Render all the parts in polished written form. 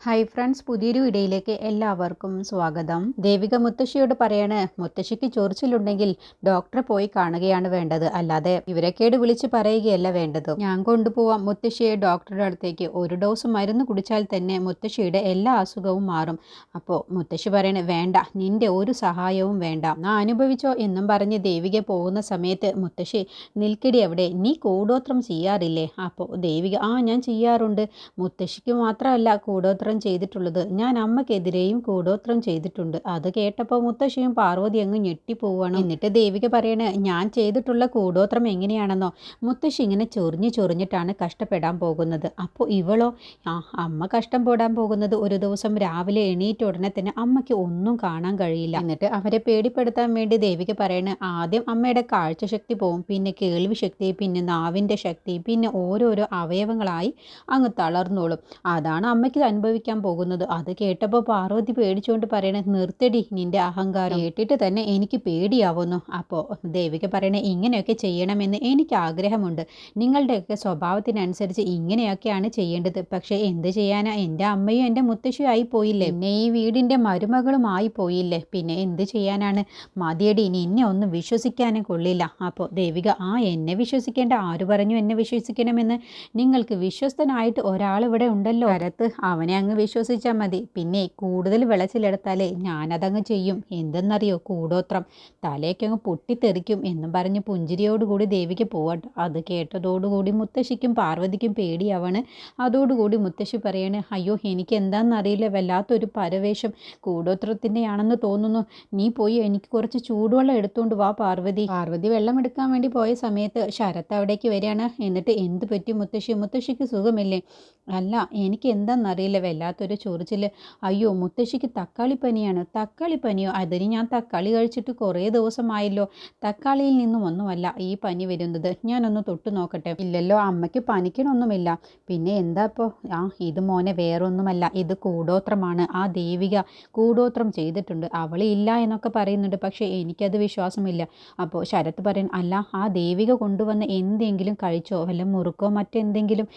Hi friends, പുതിയൊരു വീഡിയോയിലേക്ക് എല്ലാവർക്കും സ്വാഗതം. ദേവിക മുത്തശ്ശിയോട് പറയാണ്, മുത്തശ്ശിക്ക് ചൊറിച്ചിലുണ്ടെങ്കിൽ ഡോക്ടറെ പോയി കാണുകയാണ് വേണ്ടത്, അല്ലാതെ വിവരക്കേട് വിളിച്ച് പറയുകയല്ല വേണ്ടത്. ഞാൻ കൊണ്ടുപോവാം മുത്തശ്ശിയെ ഡോക്ടറുടെ അടുത്തേക്ക്. ഒരു ഡോസ് മരുന്ന് കുടിച്ചാൽ തന്നെ മുത്തശ്ശിയുടെ എല്ലാ അസുഖവും മാറും. അപ്പോൾ മുത്തശ്ശി പറയണേ, വേണ്ട, നിന്റെ ഒരു സഹായവും വേണ്ട, ഞാൻ അനുഭവിച്ചോ എന്നും പറഞ്ഞ് ദേവിക പോകുന്ന സമയത്ത് മുത്തശ്ശി, നിൽക്കടി അവിടെ, നീ കൂടോത്രം ചെയ്യാറില്ലേ? അപ്പോൾ ദേവിക, ഞാൻ ചെയ്യാറുണ്ട്. മുത്തശ്ശിക്ക് മാത്രമല്ല കൂടോത്രം ചെയ്തിട്ടുള്ളത്, ഞാൻ അമ്മക്കെതിരെയും കൂടോത്രം ചെയ്തിട്ടുണ്ട്. അത് കേട്ടപ്പോൾ മുത്തശ്ശിയും പാർവതി അങ്ങ് ഞെട്ടിപ്പോവാണ്. എന്നിട്ട് ദേവിക പറയണ, ഞാൻ ചെയ്തിട്ടുള്ള കൂടോത്രം എങ്ങനെയാണെന്നോ, മുത്തശ്ശി ഇങ്ങനെ ചൊറിഞ്ഞിട്ടാണ് കഷ്ടപ്പെടാൻ പോകുന്നത്. അപ്പോൾ ഇവളോ, അമ്മ കഷ്ടപ്പെടാൻ പോകുന്നത് ഒരു ദിവസം രാവിലെ എണീറ്റ ഉടനെ തന്നെ അമ്മയ്ക്ക് ഒന്നും കാണാൻ കഴിയില്ല. എന്നിട്ട് അവരെ പേടിപ്പെടുത്താൻ വേണ്ടി ദേവിക പറയണ, ആദ്യം അമ്മയുടെ കാഴ്ചശക്തി പോവും, പിന്നെ കേൾവി ശക്തി, പിന്നെ നാവിൻ്റെ ശക്തി, പിന്നെ ഓരോരോ അവയവങ്ങളായി അങ്ങ് തളർന്നോളും. അതാണ് അമ്മയ്ക്ക് അനുഭവിക്കാൻ പോകുന്നത്. അത് കേട്ടപ്പോൾ പാർവതി പേടിച്ചുകൊണ്ട് പറയണേ, നിർത്തടി നിന്റെ അഹങ്കാരം, കേട്ടിട്ട് തന്നെ എനിക്ക് പേടിയാവുന്നു. അപ്പോൾ ദേവിക പറയണേ, ഇങ്ങനെയൊക്കെ ചെയ്യണമെന്ന് എനിക്ക് ആഗ്രഹമുണ്ട്. നിങ്ങളുടെയൊക്കെ സ്വഭാവത്തിനനുസരിച്ച് ഇങ്ങനെയൊക്കെയാണ് ചെയ്യേണ്ടത്. പക്ഷേ എന്ത് ചെയ്യാനാ, എൻ്റെ അമ്മയും എൻ്റെ മുത്തശ്ശിയും ആയി പോയില്ലേ, പിന്നെ ഈ വീടിൻ്റെ മരുമകളുമായി പോയില്ലേ, പിന്നെ എന്ത് ചെയ്യാനാണ്. മതിയടി, നിന്നെ ഒന്നും വിശ്വസിക്കാനും കൊള്ളില്ല. അപ്പോൾ ദേവിക, എന്നെ വിശ്വസിക്കേണ്ട, ആര് പറഞ്ഞു എന്നെ വിശ്വസിക്കണമെന്ന്? നിങ്ങൾക്ക് വിശ്വസ്തനായിട്ട് ഒരാൾ ഇവിടെ ഉണ്ടല്ലോ, ശരത്ത്, അവനെ അങ്ങ് വിശ്വസിച്ചാൽ മതി. പിന്നെ കൂടുതൽ വിളച്ചിലെടുത്താലേ ഞാനതങ്ങ് ചെയ്യും. എന്തെന്നറിയോ, കൂടോത്രം, തലയൊക്കെ അങ്ങ് പൊട്ടിത്തെറിക്കും എന്നും പറഞ്ഞ് പുഞ്ചിരിയോടുകൂടി ദേവിക്ക് പോവാട്ട്. അത് കേട്ടതോടുകൂടി മുത്തശ്ശിക്കും പാർവതിക്കും പേടിയാവാണ്. അതോടുകൂടി മുത്തശ്ശി പറയാണ്, അയ്യോ, എനിക്ക് എന്താണെന്നറിയില്ല, വല്ലാത്തൊരു പരവേശം, കൂടോത്രത്തിൻ്റെ ആണെന്ന് തോന്നുന്നു. നീ പോയി എനിക്ക് കുറച്ച് ചൂടുവെള്ളം എടുത്തുകൊണ്ട് വാ പാർവതി. പാർവതി വെള്ളം എടുക്കാൻ വേണ്ടി പോയ സമയത്ത് ശരത്ത് അവിടേക്ക് വരികയാണ്. എന്നിട്ട്, എന്ത് പറ്റി മുത്തശ്ശി, മുത്തശ്ശിക്ക് സുഖമില്ലേ? അല്ല, എനിക്ക് എന്താണെന്നറിയില്ല, വല്ലാത്തൊരു ചൊറിച്ചിൽ. അയ്യോ, മുത്തശ്ശിക്ക് തക്കാളിപ്പനിയാണ്. തക്കാളിപ്പനിയോ? അതിന് ഞാൻ തക്കാളി കഴിച്ചിട്ട് കുറേ ദിവസമായല്ലോ. തക്കാളിയിൽ നിന്നും ഒന്നുമല്ല ഈ പനി വരുന്നത്, ഞാനൊന്ന് തൊട്ട് നോക്കട്ടെ. ഇല്ലല്ലോ, അമ്മയ്ക്ക് പനിക്കണമൊന്നുമില്ല. പിന്നെ എന്താ ഇപ്പോൾ? ഇത് മോനെ വേറൊന്നുമല്ല, ഇത് കൂടോത്രമാണ്. ആ ദേവിക കൂടോത്രം ചെയ്തിട്ടുണ്ട്. അവളില്ല എന്നൊക്കെ പറയുന്നുണ്ട്, പക്ഷേ എനിക്കത് വിശ്വാസമില്ല. അപ്പോൾ ശരത്ത് പറയും, അല്ല, ആ ദേവിക കൊണ്ടുവന്ന് എന്തെങ്കിലും കഴിച്ചോ? വല്ല മുറുക്കോ മറ്റെന്തെങ്കിലും?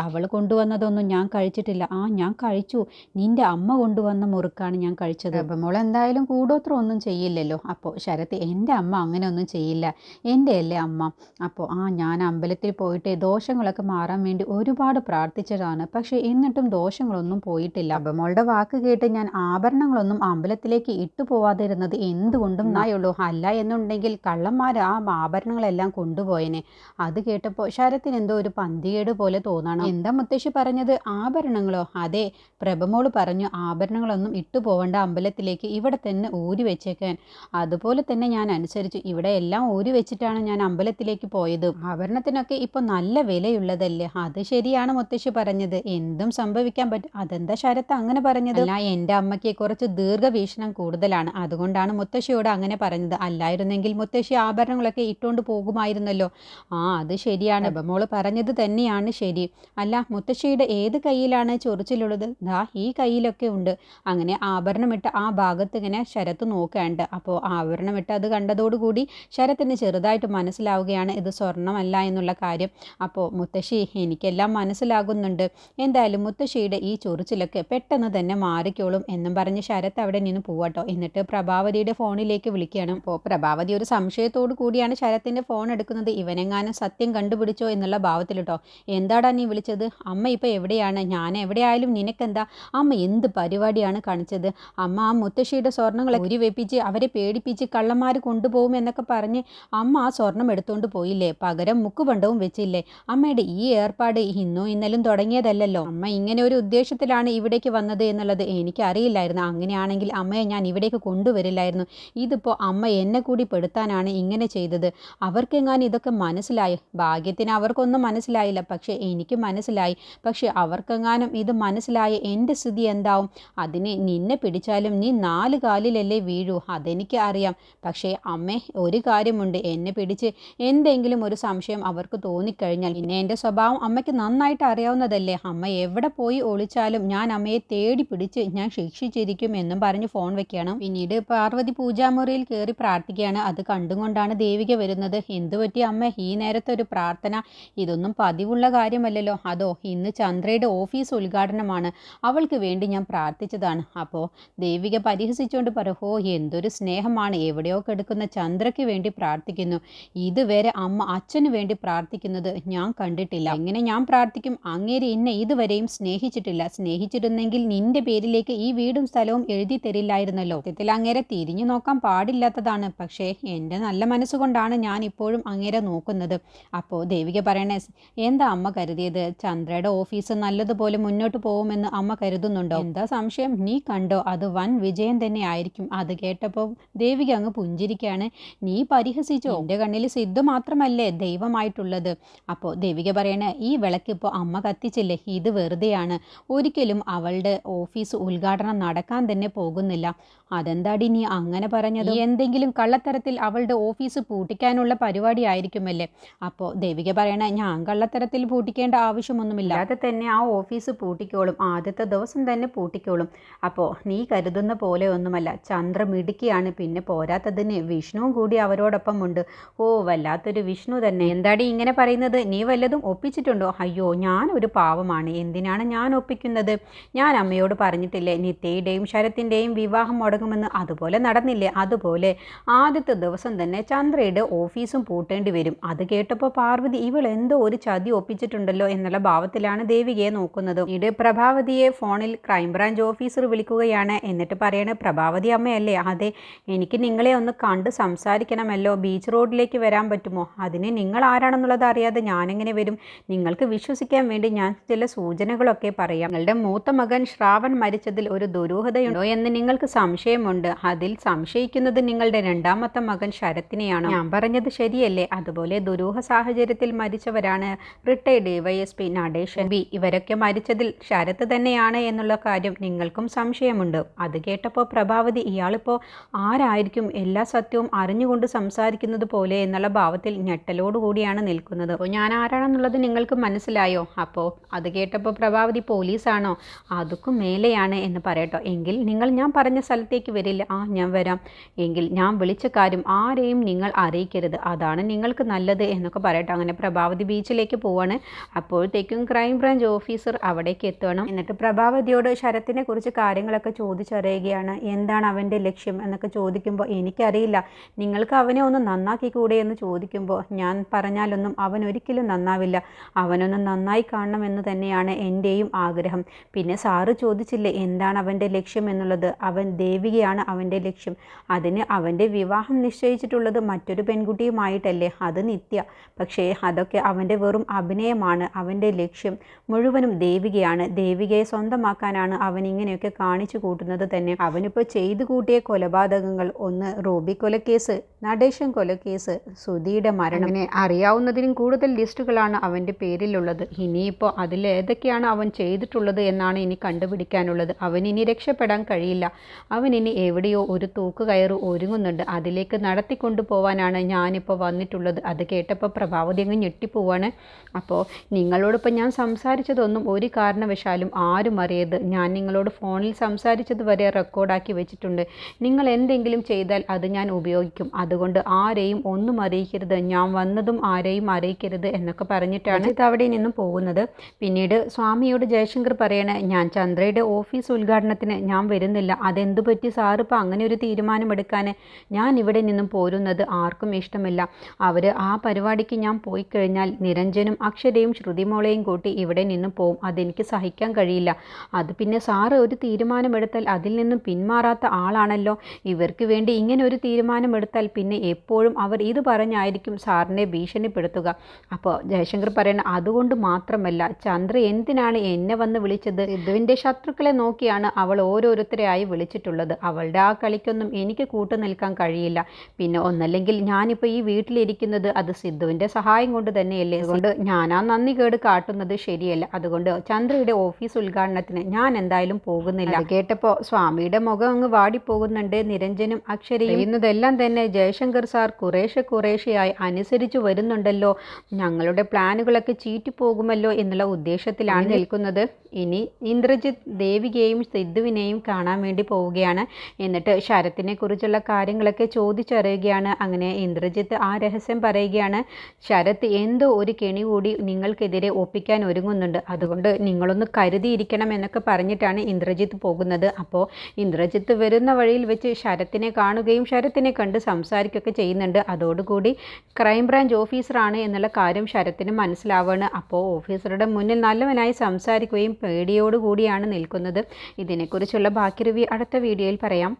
അവൾ കൊണ്ടുവന്നതൊന്നും ഞാൻ കഴിച്ചിട്ടില്ല. ഞാൻ കഴിച്ചു, നിന്റെ അമ്മ കൊണ്ടുവന്ന മുറുക്കാണ് ഞാൻ കഴിച്ചത്. അപ്പം മോൾ എന്തായാലും കൂടോത്രം ഒന്നും ചെയ്യില്ലല്ലോ. അപ്പോൾ ശരത്ത്, എൻ്റെ അമ്മ അങ്ങനെ ഒന്നും ചെയ്യില്ല, എൻ്റെ അല്ലേ അമ്മ. അപ്പോൾ ഞാൻ അമ്പലത്തിൽ പോയിട്ട് ദോഷങ്ങളൊക്കെ മാറാൻ വേണ്ടി ഒരുപാട് പ്രാർത്ഥിച്ചതാണ്, പക്ഷേ എന്നിട്ടും ദോഷങ്ങളൊന്നും പോയിട്ടില്ല. അപ്പം മോളുടെ വാക്ക് കേട്ട് ഞാൻ ആഭരണങ്ങളൊന്നും അമ്പലത്തിലേക്ക് ഇട്ടു പോവാതിരുന്നത് എന്തുകൊണ്ടും നായുള്ളൂ. അല്ല എന്നുണ്ടെങ്കിൽ കള്ളന്മാർ ആ ആഭരണങ്ങളെല്ലാം കൊണ്ടുപോയനെ. അത് കേട്ടപ്പോൾ ശരത്തിന് എന്തോ ഒരു പന്തികേട് പോലെ തോന്നണം. എന്താ മുത്തശ്ശി പറഞ്ഞത്? ആഭരണങ്ങളോ? അതെ, പ്രഭമോള് പറഞ്ഞു ആഭരണങ്ങളൊന്നും ഇട്ടു പോവണ്ട അമ്പലത്തിലേക്ക്, ഇവിടെ തന്നെ ഊരി വെച്ചേക്കാൻ. അതുപോലെ തന്നെ ഞാൻ അനുസരിച്ചു. ഇവിടെ എല്ലാം ഊരി വെച്ചിട്ടാണ് ഞാൻ അമ്പലത്തിലേക്ക് പോയത്. ആഭരണത്തിനൊക്കെ ഇപ്പൊ നല്ല വിലയുള്ളതല്ലേ? അത് ശരിയാണ് മുത്തശ്ശി പറഞ്ഞത്, എന്തും സംഭവിക്കാൻ പറ്റും. അതെന്താ ശരത്ത് അങ്ങനെ പറഞ്ഞത്? അല്ല, എൻ്റെ അമ്മയ്ക്ക് കുറച്ച് ദീർഘവീക്ഷണം കൂടുതലാണ്, അതുകൊണ്ടാണ് മുത്തശ്ശിയോട് അങ്ങനെ പറഞ്ഞത്. അല്ലായിരുന്നെങ്കിൽ മുത്തശ്ശി ആഭരണങ്ങളൊക്കെ ഇട്ടുകൊണ്ട് പോകുമായിരുന്നല്ലോ. അത് ശരിയാണ്, പ്രഭമോള് പറഞ്ഞത് തന്നെയാണ് ശരി. അല്ല, മുത്തശ്ശിയുടെ ഏത് കയ്യിലാണ് ചൊറിച്ചിലുള്ളത്? ഈ കയ്യിലൊക്കെ ഉണ്ട്. അങ്ങനെ ആഭരണമിട്ട ആ ഭാഗത്ത് ഇങ്ങനെ ശരത്ത് നോക്കേണ്ട. അപ്പോൾ ആഭരണമിട്ട് അത് കണ്ടതോടുകൂടി ശരത്തിന് ചെറുതായിട്ട് മനസ്സിലാവുകയാണ് ഇത് സ്വർണ്ണമല്ല എന്നുള്ള കാര്യം. അപ്പോൾ മുത്തശ്ശി, എനിക്കെല്ലാം മനസ്സിലാകുന്നുണ്ട്. എന്തായാലും മുത്തശ്ശിയുടെ ഈ ചൊറിച്ചിലൊക്കെ പെട്ടെന്ന് തന്നെ മാറിക്കോളും എന്നും പറഞ്ഞ് ശരത്ത് അവിടെ നിന്ന് പോവാട്ടോ. എന്നിട്ട് പ്രഭാവതിയുടെ ഫോണിലേക്ക് വിളിക്കുകയാണ്. അപ്പോൾ പ്രഭാവതി ഒരു സംശയത്തോടു കൂടിയാണ് ശരത്തിൻ്റെ ഫോൺ എടുക്കുന്നത്. ഇവനെങ്ങാനും സത്യം കണ്ടുപിടിച്ചോ എന്നുള്ള ഭാവത്തിൽ കേട്ടോ. എന്താടാ നീ വിളിച്ചത്? അമ്മ ഇപ്പോൾ എവിടെയാണ്? ഞാൻ എവിടെയായാലും നിനക്കെന്താ? അമ്മ എന്ത് പരിപാടിയാണ് കാണിച്ചത്? അമ്മ ആ മുത്തശ്ശിയുടെ സ്വർണ്ണങ്ങൾ ഊരി വെപ്പിച്ച് അവരെ പേടിപ്പിച്ച് കള്ളന്മാർ കൊണ്ടുപോകും എന്നൊക്കെ പറഞ്ഞ് അമ്മ ആ സ്വർണം എടുത്തുകൊണ്ട് പോയില്ലേ? പകരം മുക്കുപണ്ടവും വെച്ചില്ലേ? അമ്മയുടെ ഈ ഏർപ്പാട് ഇന്നോ ഇന്നലും തുടങ്ങിയതല്ലല്ലോ. അമ്മ ഇങ്ങനെ ഒരു ഉദ്ദേശത്തിലാണ് ഇവിടേക്ക് വന്നത് എന്നുള്ളത് എനിക്കറിയില്ലായിരുന്നു. അങ്ങനെയാണെങ്കിൽ അമ്മയെ ഞാൻ ഇവിടേക്ക് കൊണ്ടുവരില്ലായിരുന്നു. ഇതിപ്പോൾ അമ്മ എന്നെ കൂടി പെടുത്താനാണ് ഇങ്ങനെ ചെയ്തത്. അവർക്കെങ്ങാനും ഇതൊക്കെ മനസ്സിലായി? ഭാഗ്യത്തിന് അവർക്കൊന്നും മനസ്സിലായില്ല, പക്ഷേ എനിക്ക് മനസ്സിലായി. പക്ഷെ അവർക്കെങ്ങാനും ഇത് മനസ്സിലായ എൻ്റെ സ്ഥിതി എന്താവും? അതിന് നിന്നെ പിടിച്ചാലും നീ 4 കാലിലല്ലേ വീഴൂ, അതെനിക്ക് അറിയാം. പക്ഷേ അമ്മേ, ഒരു കാര്യമുണ്ട്, എന്നെ പിടിച്ച് എന്തെങ്കിലും ഒരു സംശയം അവർക്ക് തോന്നിക്കഴിഞ്ഞാൽ പിന്നെ എൻ്റെ സ്വഭാവം അമ്മയ്ക്ക് നന്നായിട്ട് അറിയാവുന്നതല്ലേ. അമ്മ എവിടെ പോയി ഒളിച്ചാലും ഞാൻ അമ്മയെ തേടി പിടിച്ച് ഞാൻ ശിക്ഷിച്ചിരിക്കും എന്നും പറഞ്ഞ് ഫോൺ വെക്കണം. പിന്നീട് പാർവതി പൂജാമുറിയിൽ കയറി പ്രാർത്ഥിക്കുകയാണ്. അത് കണ്ടുകൊണ്ടാണ് ദേവിക വരുന്നത്. എന്തു പറ്റി അമ്മ ഈ നേരത്തെ ഒരു പ്രാർത്ഥന? ഇതൊന്നും പതിവുള്ള കാര്യമല്ലല്ലോ. അതോ ഇന്ന് ചന്ദ്രയുടെ ഓഫീസ് ഉദ്ഘാടനമാണ്. സ്നേഹമാണ്, അവൾക്ക് വേണ്ടി ഞാൻ പ്രാർത്ഥിച്ചതാണ്. അപ്പോൾ ദേവിക പരിഹസിച്ചുകൊണ്ട് പറയും, എന്തൊരു സ്നേഹമാണ്, എവിടെയോ കിടക്കുന്ന ചന്ദ്രയ്ക്ക് വേണ്ടി പ്രാർത്ഥിക്കുന്നു. ഇതുവരെ അമ്മ അച്ഛന് വേണ്ടി പ്രാർത്ഥിക്കുന്നത് ഞാൻ കണ്ടിട്ടില്ല. എങ്ങനെ ഞാൻ പ്രാർത്ഥിക്കും? അങ്ങേര് എന്നെ ഇതുവരെയും സ്നേഹിച്ചിട്ടില്ല. സ്നേഹിച്ചിരുന്നെങ്കിൽ നിന്റെ പേരിലേക്ക് ഈ വീടും സ്ഥലവും എഴുതി തരില്ലായിരുന്നല്ലോ. സത്യത്തിൽ അങ്ങേരെ തിരിഞ്ഞു നോക്കാൻ പാടില്ലാത്തതാണ്. പക്ഷേ എൻ്റെ നല്ല മനസ്സുകൊണ്ടാണ് ഞാൻ ഇപ്പോഴും അങ്ങേരെ നോക്കുന്നത്. അപ്പോൾ ദേവിക പറയണേ, എന്താ അമ്മ കരുതിയത്? ചന്ദ്രയുടെ ഓഫീസ് നല്ലതുപോലെ മുന്നോട്ട് പോകുമെന്ന് അമ്മ കരുതുന്നുണ്ടോ? എന്താ സംശയം? നീ കണ്ടോ, അത് വൻ വിജയം തന്നെ ആയിരിക്കും. അത് കേട്ടപ്പോൾ ദേവിക അങ്ങ് പുഞ്ചിരിക്കുകയാണ്. നീ പരിഹസിച്ചോ? എൻ്റെ കണ്ണിൽ സിദ്ധു മാത്രമല്ലേ ദൈവമായിട്ടുള്ളത്? അപ്പോൾ ദേവിക പറയണേ, ഈ വിളക്കിപ്പോൾ അമ്മ കത്തിച്ചില്ലേ, ഇത് വെറുതെയാണ്. ഒരിക്കലും അവളുടെ ഓഫീസ് ഉദ്ഘാടനം നടക്കാൻ തന്നെ പോകുന്നില്ല. അതെന്താടി നീ അങ്ങനെ പറഞ്ഞത്? എന്തെങ്കിലും കള്ളത്തരത്തിൽ അവളുടെ ഓഫീസ് പൂട്ടിക്കാനുള്ള പരിപാടി ആയിരിക്കുമല്ലേ? അപ്പോൾ ദേവിക പറയണേ, ഞാൻ കള്ളത്തരത്തിൽ പൂട്ടിക്കേണ്ട ആവശ്യമൊന്നുമില്ല. അല്ലാതെ തന്നെ ആ ഓഫീസ് പൂട്ടിക്കോളും, ആദ്യത്തെ ദിവസം തന്നെ പൂട്ടിക്കോളും. അപ്പോൾ നീ കരുതുന്ന പോലെ ഒന്നുമല്ല, ചന്ദ്ര മിടുക്കിയാണ്. പിന്നെ പോരാത്തതിന് വിഷ്ണുവും കൂടി അവരോടൊപ്പം ഉണ്ട്. വല്ലാത്തൊരു വിഷ്ണു തന്നെ. എന്താടി ഇങ്ങനെ പറയുന്നത്? നീ വല്ലതും ഒപ്പിച്ചിട്ടുണ്ടോ? അയ്യോ, ഞാൻ ഒരു പാവമാണ്, എന്തിനാണ് ഞാൻ ഒപ്പിക്കുന്നത്? ഞാൻ അമ്മയോട് പറഞ്ഞിട്ടില്ലേ നിത്യയുടെയും ശരത്തിൻ്റെയും വിവാഹം മുടങ്ങുമെന്ന്? അതുപോലെ നടന്നില്ലേ? അതുപോലെ ആദ്യത്തെ ദിവസം തന്നെ ചന്ദ്രയുടെ ഓഫീസും പൂട്ടേണ്ടി വരും. അത് കേട്ടപ്പോൾ പാർവതി ഇവൾ എന്തോ ഒരു ചതി ഒപ്പിച്ചിട്ടുണ്ടല്ലോ എന്നുള്ള ഭാവത്തിലാണ് ദേവികയെ നോക്കുന്നത്. ഇത് പ്രഭാവതിയെ ഫോണിൽ ക്രൈംബ്രാഞ്ച് ഓഫീസർ വിളിക്കുകയാണ്. എന്നിട്ട് പറയണേ, പ്രഭാവതി അമ്മയല്ലേ? അതെ, എനിക്ക് നിങ്ങളെ ഒന്ന് കണ്ട് സംസാരിക്കണമല്ലോ. ബീച്ച് റോഡിലേക്ക് വരാൻ പറ്റുമോ? അതിന് നിങ്ങൾ ആരാണെന്നുള്ളത് അറിയാതെ ഞാനെങ്ങനെ വരും? നിങ്ങൾക്ക് വിശ്വസിക്കാൻ വേണ്ടി ഞാൻ ചില സൂചനകളൊക്കെ പറയാം. നിങ്ങളുടെ മൂത്ത മകൻ ശ്രാവൺ മരിച്ചതിൽ ഒരു ദുരൂഹതയുണ്ടോ എന്ന് നിങ്ങൾക്ക് സംശയമുണ്ട്. അതിൽ സംശയിക്കുന്നത് നിങ്ങളുടെ രണ്ടാമത്തെ മകൻ ശരത്തിനെയാണോ? ഞാൻ പറഞ്ഞത് ശരിയല്ലേ? അതുപോലെ ദുരൂഹ സാഹചര്യത്തിൽ മരിച്ചവരാണ് റിട്ടയർഡ് DYSP നടേശൻ ബി. ഇവരൊക്കെ മരിച്ചതിൽ ശരത്ത് തന്നെയാണ് എന്നുള്ള കാര്യം നിങ്ങൾക്കും സംശയമുണ്ട്. അത് കേട്ടപ്പോൾ പ്രഭാവതി ഇയാളിപ്പോൾ ആരായിരിക്കും എല്ലാ സത്യവും അറിഞ്ഞുകൊണ്ട് സംസാരിക്കുന്നത് പോലെ എന്നുള്ള ഭാവത്തിൽ ഞെട്ടലോടുകൂടിയാണ് നിൽക്കുന്നത്. അപ്പോൾ ഞാൻ ആരാണെന്നുള്ളത് നിങ്ങൾക്ക് മനസ്സിലായോ? അപ്പോൾ അത് കേട്ടപ്പോൾ പ്രഭാവതി പോലീസാണോ? അതൊക്കെ മേലെയാണ് എന്ന് പറയട്ടോ. എങ്കിൽ നിങ്ങൾ ഞാൻ പറഞ്ഞ സ്ഥലത്തേക്ക് വരില്ല? ഞാൻ വരാം. എങ്കിൽ ഞാൻ വിളിച്ച കാര്യം ആരെയും നിങ്ങൾ അറിയിക്കരുത്, അതാണ് നിങ്ങൾക്ക് നല്ലത് എന്നൊക്കെ പറയട്ടോ. അങ്ങനെ പ്രഭാവതി ബീച്ചിലേക്ക് പോവാണ്. അപ്പോഴത്തേക്കും ക്രൈംബ്രാഞ്ച് ഓഫീസർ അവിടേക്ക് എത്തണം. എന്നിട്ട് പ്രഭാവതിയോട് ശരത്തിനെ കുറിച്ച് കാര്യങ്ങളൊക്കെ ചോദിച്ചറിയുകയാണ്. എന്താണ് അവൻ്റെ ലക്ഷ്യം എന്നൊക്കെ ചോദിക്കുമ്പോൾ, എനിക്കറിയില്ല, നിങ്ങൾക്ക് അവനെ ഒന്ന് നന്നാക്കി കൂടെ എന്ന് ചോദിക്കുമ്പോൾ, ഞാൻ പറഞ്ഞാലൊന്നും അവൻ ഒരിക്കലും നന്നാവില്ല, അവനൊന്ന് നന്നായി കാണണമെന്ന് തന്നെയാണ് എൻ്റെയും ആഗ്രഹം. പിന്നെ സാറ് ചോദിച്ചില്ലേ എന്താണ് അവൻ്റെ ലക്ഷ്യം എന്നുള്ളത്? അവൻ ദേവികയാണ് അവൻ്റെ ലക്ഷ്യം. അതിന് അവൻ്റെ വിവാഹം നിശ്ചയിച്ചിട്ടുള്ളത് മറ്റൊരു പെൺകുട്ടിയുമായിട്ടല്ലേ? അത് നിത്യ. പക്ഷേ അതൊക്കെ അവൻ്റെ വെറും അഭിനയമാണ്. അവൻ്റെ ലക്ഷ്യം മുഴുവനും ദേവികയാണ്. ദേവികയെ സ്വന്തമാക്കാനാണ് അവൻ ഇങ്ങനെയൊക്കെ കാണിച്ചു കൂട്ടുന്നത് തന്നെ. അവനിപ്പോൾ ചെയ്തു കൂട്ടിയ കൊലപാതകങ്ങൾ, ഒന്ന് റൂബി കൊലക്കേസ്, നടേശൻ കൊലക്കേസ്, സുധിയുടെ മരണം, അങ്ങനെ അറിയാവുന്നതിനും കൂടുതൽ ലിസ്റ്റുകളാണ് അവൻ്റെ പേരിലുള്ളത്. ഇനിയിപ്പോൾ അതിലേതൊക്കെയാണ് അവൻ ചെയ്തിട്ടുള്ളത് എന്നാണ് ഇനി കണ്ടുപിടിക്കാനുള്ളത്. അവനിനി രക്ഷപ്പെടാൻ കഴിയില്ല. അവനിനി എവിടെയോ ഒരു തൂക്കുകയറ് ഒരുങ്ങുന്നുണ്ട്, അതിലേക്ക് നടത്തിക്കൊണ്ടു പോവാനാണ് ഞാനിപ്പോൾ വന്നിട്ടുള്ളത്. അത് കേട്ടപ്പോൾ പ്രഭാവതി അങ്ങ് ഞെട്ടിപ്പോവാണ്. അപ്പോൾ നിങ്ങളോടൊപ്പം ഞാൻ സംസാരിച്ചതൊന്നും ഒരു കാരണവശാലും ആരും അറിയരുത്. ഞാൻ നിങ്ങളോട് ഫോണിൽ സംസാരിച്ചത് വരെ റെക്കോർഡാക്കി വെച്ചിട്ടുണ്ട്. നിങ്ങൾ എന്തെങ്കിലും ചെയ്താൽ അത് ഞാൻ ഉപയോഗിക്കും. അതുകൊണ്ട് ആരെയും ഒന്നും അറിയിക്കരുത്, ഞാൻ വന്നതും ആരെയും അറിയിക്കരുത് എന്നൊക്കെ പറഞ്ഞിട്ടാണ് അവിടെ നിന്നും പോകുന്നത്. പിന്നീട് സ്വാമിയോട് ജയശങ്കർ പറയണേ, ഞാൻ ചന്ദ്രയുടെ ഓഫീസ് ഉദ്ഘാടനത്തിന് ഞാൻ വരുന്നില്ല. അതെന്തു പറ്റി സാറിപ്പോൾ അങ്ങനെ ഒരു തീരുമാനമെടുക്കാൻ? ഞാൻ ഇവിടെ നിന്നും പോരുന്നത് ആർക്കും ഇഷ്ടമില്ല. അവർ ആ പരിപാടിക്ക് ഞാൻ പോയി കഴിഞ്ഞാൽ നിരഞ്ജനും അക്ഷരയും ശ്രുതിമോളെയും കൂട്ടി ഇവിടെ നിന്നും പോവും. അതെനിക്ക് സഹിക്കാൻ കഴിയില്ല. അത് പിന്നെ സാറ് ഒരു തീരുമാനമെടുത്താൽ അതിൽ നിന്നും പിന്മാറാത്ത ആളാണല്ലോ. ഇവർക്ക് വേണ്ടി ഇങ്ങനെ ഒരു തീരുമാനമെടുത്താൽ പിന്നെ എപ്പോഴും അവർ ഇത് പറഞ്ഞായിരിക്കും സാറിനെ ഭീഷണിപ്പെടുത്തുക. അപ്പോൾ ജയശങ്കർ പറയണ, അതുകൊണ്ട് മാത്രമല്ല, ചന്ദ്ര എന്തിനാണ് എന്നെ വന്ന് വിളിച്ചത്? സിദ്ധുവിൻ്റെ ശത്രുക്കളെ നോക്കിയാണ് അവൾ ഓരോരുത്തരെയായി വിളിച്ചിട്ടുള്ളത്. അവളുടെ ആ കളിക്കൊന്നും എനിക്ക് കൂട്ടു നിൽക്കാൻ കഴിയില്ല. പിന്നെ ഒന്നല്ലെങ്കിൽ ഞാനിപ്പോൾ ഈ വീട്ടിലിരിക്കുന്നത് അത് സിദ്ധുവിൻ്റെ സഹായം കൊണ്ട് തന്നെയല്ലേ? അതുകൊണ്ട് ഞാൻ ആ നന്ദി കേട് കാട്ടുന്നത് ശരിയല്ല. അതുകൊണ്ട് ചന്ദ്രയുടെ ഓഫീസ് ഉദ്ഘാടനത്തിന് ഞാൻ എന്തായാലും പോകുന്നില്ല. അത് കേട്ടപ്പോൾ സ്വാമിയുടെ മുഖം അങ്ങ് വാടിപ്പോകുന്നുണ്ട്. നിരഞ്ജനും അക്ഷരയും ഇന്നതെല്ലാം തന്നെ ജയശങ്കർ സാർ കുറേശ്ശെയായി അനുസരിച്ചു വരുന്നുണ്ടല്ലോ, ഞങ്ങളുടെ പ്ലാനുകളൊക്കെ ചീറ്റിപ്പോകുമല്ലോ എന്നുള്ള ഉദ്ദേശത്തിലാണ് നിൽക്കുന്നത്. ഇനി ഇന്ദ്രജിത്ത് ദേവികയെയും സിദ്ധുവിനെയും കാണാൻ വേണ്ടി പോവുകയാണ്. എന്നിട്ട് ശരത്തിനെ കുറിച്ചുള്ള കാര്യങ്ങളൊക്കെ ചോദിച്ചറിയുകയാണ്. അങ്ങനെ ഇന്ദ്രജിത്ത് ആ രഹസ്യം പറയുകയാണ്. ശരത്ത് എന്തോ ഒരു കെണി കൂടി നിങ്ങൾക്കെതിരെ ഒപ്പിക്കാൻ ഒരുങ്ങുന്നുണ്ട്. അതുകൊണ്ട് നിങ്ങളൊന്ന് കരുതിയിരിക്കണം എന്നൊക്കെ പറഞ്ഞിട്ടാണ് ഇന്ദ്രജിത്ത് പോകുന്നത്. അപ്പോൾ ഇന്ദ്രജിത്ത് വരുന്ന വഴിയിൽ വെച്ച് ശരത്തിനെ കാണുകയും ശരത്തിനെ കണ്ട് സംസാരിക്കുകയൊക്കെ ചെയ്യുന്നുണ്ട്. അതോടുകൂടി ക്രൈംബ്രാഞ്ച് ഓഫീസറാണ് എന്നുള്ള കാര്യം ശരത്തിന് മനസ്സിലാവുകയാണ്. അപ്പോൾ ഓഫീസറുടെ മുന്നിൽ നല്ലവനായി സംസാരിക്കുകയും പേടിയോടുകൂടിയാണ് നിൽക്കുന്നത്. ഇതിനെക്കുറിച്ചുള്ള ബാക്കി റിവ്യൂ അടുത്ത വീഡിയോയിൽ പറയാം.